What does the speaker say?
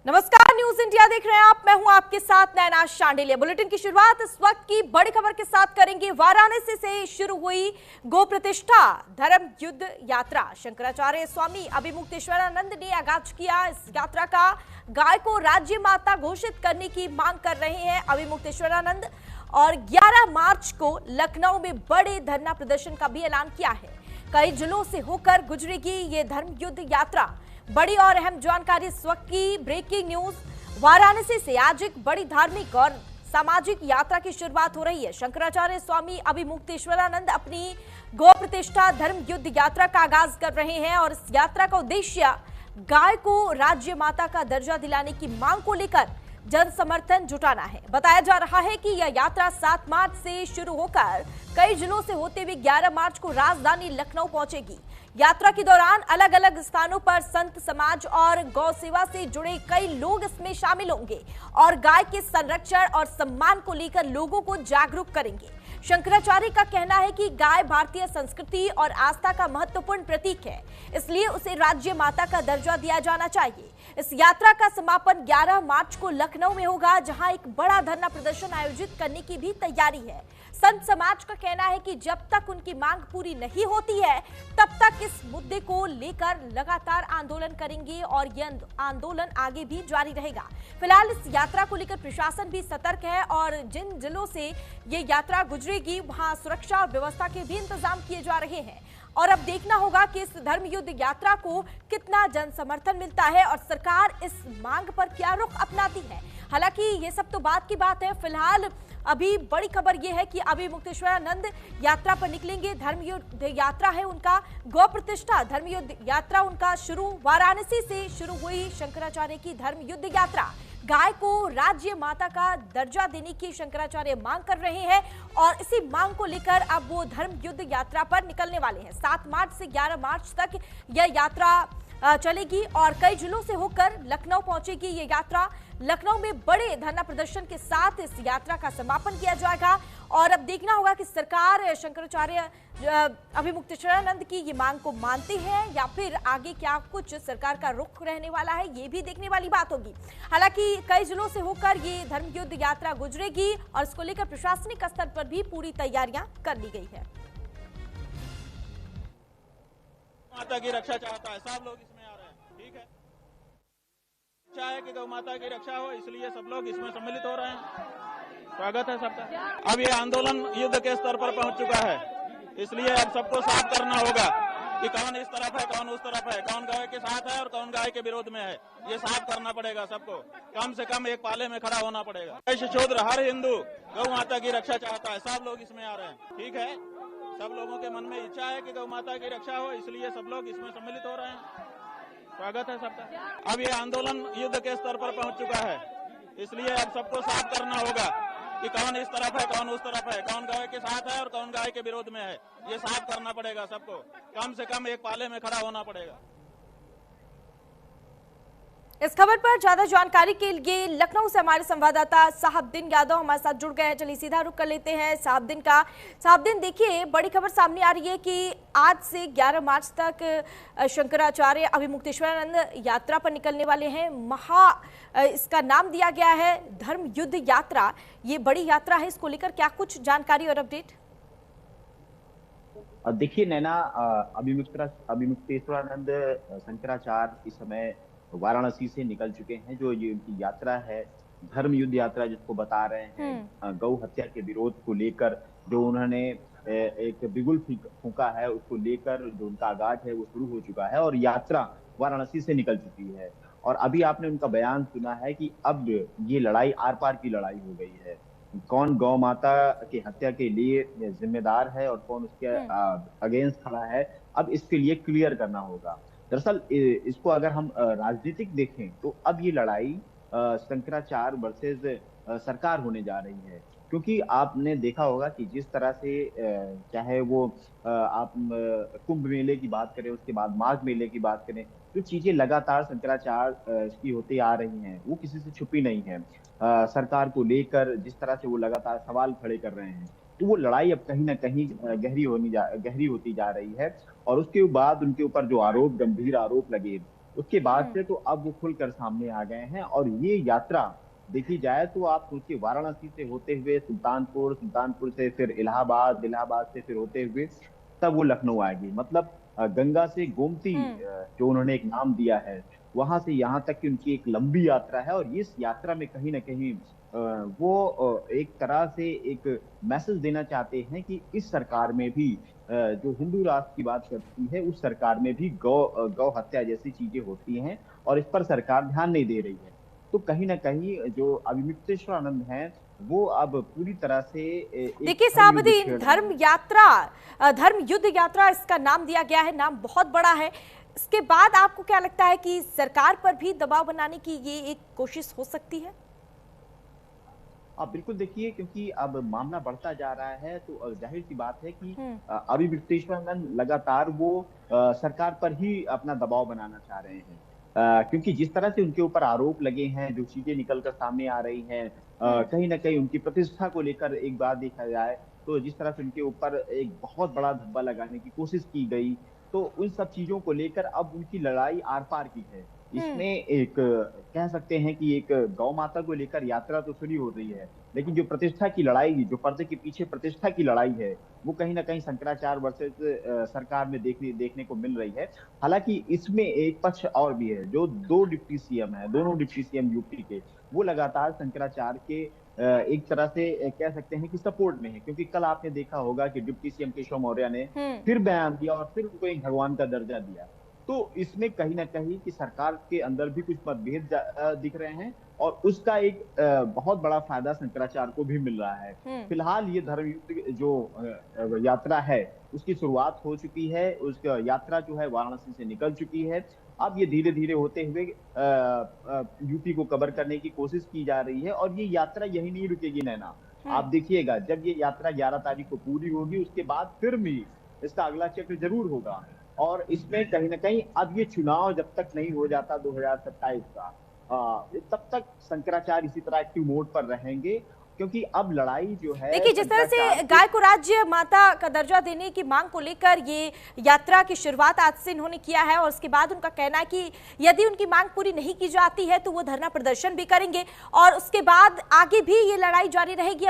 नमस्कार, news India देख रहे हैं आप। मैं हूं आपके साथ नैना शांडिल्य। बुलेटिन की शुरुआत इस वक्त की बड़ी खबर के साथ करेंगे। वाराणसी से शुरू हुई गो प्रतिष्ठा धर्म युद्ध यात्रा। शंकराचार्य स्वामी अभिमुक्तेश्वरानंद ने आगाज किया इस यात्रा का। गाय को राज्य माता घोषित करने की मांग कर रहे हैं अभिमुक्तेश्वरानंद और 11 मार्च को लखनऊ में बड़े धरना प्रदर्शन का भी ऐलान किया है। कई जिलों से होकर गुजरेगी ये धर्म युद्ध यात्रा। बड़ी और अहम जानकारी इस वक्त की ब्रेकिंग न्यूज। वाराणसी से आज एक बड़ी धार्मिक और सामाजिक यात्रा की शुरुआत हो रही है। शंकराचार्य स्वामी अभिमुक्तेश्वरानंद अपनी गौ प्रतिष्ठा धर्म युद्ध यात्रा का आगाज कर रहे हैं और इस यात्रा का उद्देश्य गाय को राज्य माता का दर्जा दिलाने की मांग को लेकर जन समर्थन जुटाना है। बताया जा रहा है कि यह यात्रा 7 मार्च से शुरू होकर कई जिलों से होते हुए 11 मार्च को राजधानी लखनऊ पहुंचेगी। यात्रा के दौरान अलग अलग स्थानों पर संत समाज और गौ सेवा से जुड़े कई लोग इसमें शामिल होंगे और गाय के संरक्षण और सम्मान को लेकर लोगों को जागरूक करेंगे। शंकराचार्य का कहना है कि गाय भारतीय संस्कृति और आस्था का महत्वपूर्ण प्रतीक है, इसलिए उसे राज्य माता का दर्जा दिया जाना चाहिए। इस यात्रा का समापन 11 मार्च को लखनऊ में होगा, जहां एक बड़ा धरना प्रदर्शन आयोजित करने की भी तैयारी है। संत समाज का कहना है कि जब तक उनकी मांग पूरी नहीं होती है तब तक इस मुद्दे को लेकर लगातार आंदोलन करेंगे और यह आंदोलन आगे भी जारी रहेगा। फिलहाल इस यात्रा को लेकर प्रशासन भी सतर्क है और जिन जिलों से ये यात्रा गुजरेगी वहां सुरक्षा और व्यवस्था के भी इंतजाम किए जा रहे हैं। और अब देखना होगा कि इस धर्म युद्ध यात्रा को कितना जन समर्थन मिलता है और सरकार इस मांग पर क्या रुख अपनाती है। हालांकि ये सब तो बात की बात है। फिलहाल अभी बड़ी खबर यह है कि अभिमुक्तेश्वरानंद यात्रा पर निकलेंगे। धर्म युद्ध यात्रा है उनका, गौ प्रतिष्ठा धर्म युद्ध यात्रा उनका शुरू। वाराणसी से शुरू हुई शंकराचार्य की धर्म युद्ध यात्रा। गाय को राज्य माता का दर्जा देने की शंकराचार्य मांग कर रहे हैं और इसी मांग को लेकर अब वो धर्म युद्ध यात्रा पर निकलने वाले हैं। 7 मार्च से 11 मार्च तक यह यात्रा चलेगी और कई जिलों से होकर लखनऊ पहुंचेगी ये यात्रा। लखनऊ में बड़े धरना प्रदर्शन के साथ इस यात्रा का समापन किया जाएगा और अब देखना होगा कि सरकार शंकराचार्य अभिमुक्तेश्वरानंद की ये मांग को मानती है या फिर आगे क्या कुछ सरकार का रुख रहने वाला है, ये भी देखने वाली बात होगी। हालांकि कई जिलों से होकर ये धर्म युद्ध यात्रा गुजरेगी और इसको लेकर प्रशासनिक स्तर पर भी पूरी तैयारियां कर ली गई है। माता की रक्षा चाहता है, सब लोग इसमें आ रहे हैं। ठीक है, इच्छा है कि गौ माता की रक्षा हो, इसलिए सब लोग इसमें सम्मिलित हो रहे हैं। स्वागत है सबका। अब ये आंदोलन युद्ध के स्तर पर पहुंच चुका है, इसलिए अब सबको साफ करना होगा कि कौन इस तरफ है, कौन उस तरफ है, कौन गाय के साथ है और कौन गाय के विरोध में है। ये साफ करना पड़ेगा सबको। कम से कम एक पाले में खड़ा होना पड़ेगा। शूद्र हर हिंदू गौ माता की रक्षा चाहता है, सब लोग इसमें आ रहे हैं। ठीक है, सब लोगों के मन में इच्छा है कि गौ माता की रक्षा हो, इसलिए सब लोग इसमें सम्मिलित हो रहे हैं। स्वागत है सबका। अब ये आंदोलन युद्ध के स्तर पर पहुंच चुका है, इसलिए अब सबको साफ करना होगा कि कौन इस तरफ है, कौन उस तरफ है, कौन गाय के साथ है और कौन गाय के विरोध में है। ये साफ करना पड़ेगा सबको। कम से कम एक पाले में खड़ा होना पड़ेगा। इस खबर पर ज्यादा जानकारी के लिए लखनऊ से हमारे संवाददाता साहबदीन यादव हमारे साथ जुड़ गए हैं। चलिए सीधा रुख कर लेते हैं साहबदीन का। साहबदीन, देखिए बड़ी खबर सामने आ रही है कि आज से 11 मार्च तक शंकराचार्य अभिमुक्तेश्वरानंद यात्रा पर निकलने वाले हैं। इसका नाम दिया गया है धर्म युद्ध यात्रा। ये बड़ी यात्रा है, इसको लेकर क्या कुछ जानकारी और अपडेट? देखिए नैना, अभिमुक्तेश्वरानंद शंकराचार्य इस समय वाराणसी से निकल चुके हैं। जो ये उनकी यात्रा है धर्म युद्ध यात्रा जिसको बता रहे हैं, गौ हत्या के विरोध को लेकर जो उन्होंने एक बिगुल फूंका है, उसको लेकर जो उनका आगाज है वो शुरू हो चुका है और यात्रा वाराणसी से निकल चुकी है। और अभी आपने उनका बयान सुना है कि अब ये लड़ाई आर पार की लड़ाई हो गई है। कौन गौ माता की हत्या के लिए जिम्मेदार है और कौन उसके अगेंस्ट खड़ा है, अब इसके लिए क्लियर करना होगा। दरअसल इसको अगर हम राजनीतिक देखें तो अब ये लड़ाई शंकराचार्य वर्सेस सरकार होने जा रही है। क्योंकि आपने देखा होगा कि जिस तरह से चाहे वो आप कुंभ मेले की बात करें, उसके बाद माघ मेले की बात करें, जो चीजें लगातार शंकराचार्य की होती आ रही हैं वो किसी से छुपी नहीं है। सरकार को लेकर जिस तरह से वो लगातार सवाल खड़े कर रहे हैं, तो वो लड़ाई अब कहीं ना कहीं गहरी होती जा रही है। और उसके बाद उनके ऊपर जो आरोप, गंभीर आरोप लगे, उसके बाद से तो अब वो खुलकर सामने आ गए हैं। और ये यात्रा देखी जाए तो आप सोचिए, वाराणसी से होते हुए सुल्तानपुर, सुल्तानपुर से फिर इलाहाबाद, इलाहाबाद से फिर होते हुए तब वो लखनऊ आएगी। मतलब गंगा से गोमती, जो उन्होंने एक नाम दिया है, वहां से यहाँ तक की उनकी एक लंबी यात्रा है। और इस यात्रा में कहीं ना कहीं वो एक तरह से एक मैसेज देना चाहते हैं कि इस सरकार में भी जो हिंदू राष्ट्र की बात करती है, उस सरकार में भी गौ हत्या जैसी चीजें होती हैं और इस पर सरकार ध्यान नहीं दे रही है। तो कहीं ना कहीं जो अभिमितेश्वरानंद हैं, वो अब पूरी तरह से एक देखिए धर्म युद्ध साहबुद्दीन, छेड़ रहे धर्म हैं। यात्रा, धर्म युद्ध यात्रा इसका नाम दिया गया है, नाम बहुत बड़ा है। इसके बाद आपको क्या लगता है कि सरकार पर भी दबाव बनाने की ये एक कोशिश हो सकती है? आप बिल्कुल देखिए, क्योंकि अब मामला बढ़ता जा रहा है तो जाहिर सी बात है कि अभी विश्वेश्वरानंद लगातार वो सरकार पर ही अपना दबाव बनाना चाह रहे हैं। क्योंकि जिस तरह से उनके ऊपर आरोप लगे हैं, जो चीजें निकलकर सामने आ रही हैं, कहीं ना कहीं उनकी प्रतिष्ठा को लेकर एक बात देखा जाए तो जिस तरह से उनके ऊपर एक बहुत बड़ा धब्बा लगाने की कोशिश की गई, तो उन सब चीजों को लेकर अब उनकी लड़ाई आर पार की है। इसमें एक कह सकते हैं कि एक गौ माता को लेकर यात्रा तो शुरू हो रही है, लेकिन जो प्रतिष्ठा की लड़ाई, जो पर्दे के पीछे प्रतिष्ठा की लड़ाई है, वो कहीं ना कहीं शंकराचार्य वर्सेस सरकार में देखने को मिल रही है। हालांकि इसमें एक पक्ष और भी है, जो दो डिप्टी सीएम है, दोनों डिप्टी सीएम यूपी के, वो लगातार शंकराचार्य के एक तरह से कह सकते हैं कि सपोर्ट में है। क्योंकि कल आपने देखा होगा कि डिप्टी सीएम केशव मौर्य ने फिर बयान दिया और फिर उनको एक भगवान का दर्जा दिया। तो इसमें कहीं ना कहीं कि सरकार के अंदर भी कुछ मतभेद दिख रहे हैं और उसका एक बहुत बड़ा फायदा शंकराचार्य को भी मिल रहा है। फिलहाल ये धर्मयुद्ध जो यात्रा है, उसकी शुरुआत हो चुकी है। उसका यात्रा जो है वाराणसी से निकल चुकी है। अब ये धीरे धीरे होते हुए यूपी को कवर करने की कोशिश की जा रही है। और ये यात्रा यही नहीं रुकेगी नैना, आप देखिएगा, जब ये यात्रा 11 तारीख को पूरी होगी, उसके बाद फिर भी इसका अगला चक्र जरूर होगा। और इसमें कहीं ना कहीं अब ये चुनाव जब तक नहीं हो जाता 2027 का, तब तक शंकराचार्य इसी तरह एक्टिव मोड पर रहेंगे। क्योंकि अब लड़ाई जो है, देखिए जिस तरह से गाय को राज्य माता का दर्जा देने की मांग को लेकर ये यात्रा की शुरुआत आज से इन्होंने किया है और उसके बाद उनका कहना है कि यदि उनकी मांग पूरी नहीं की जाती है तो वो धरना प्रदर्शन भी करेंगे और उसके बाद आगे भी ये लड़ाई जारी रहेगी।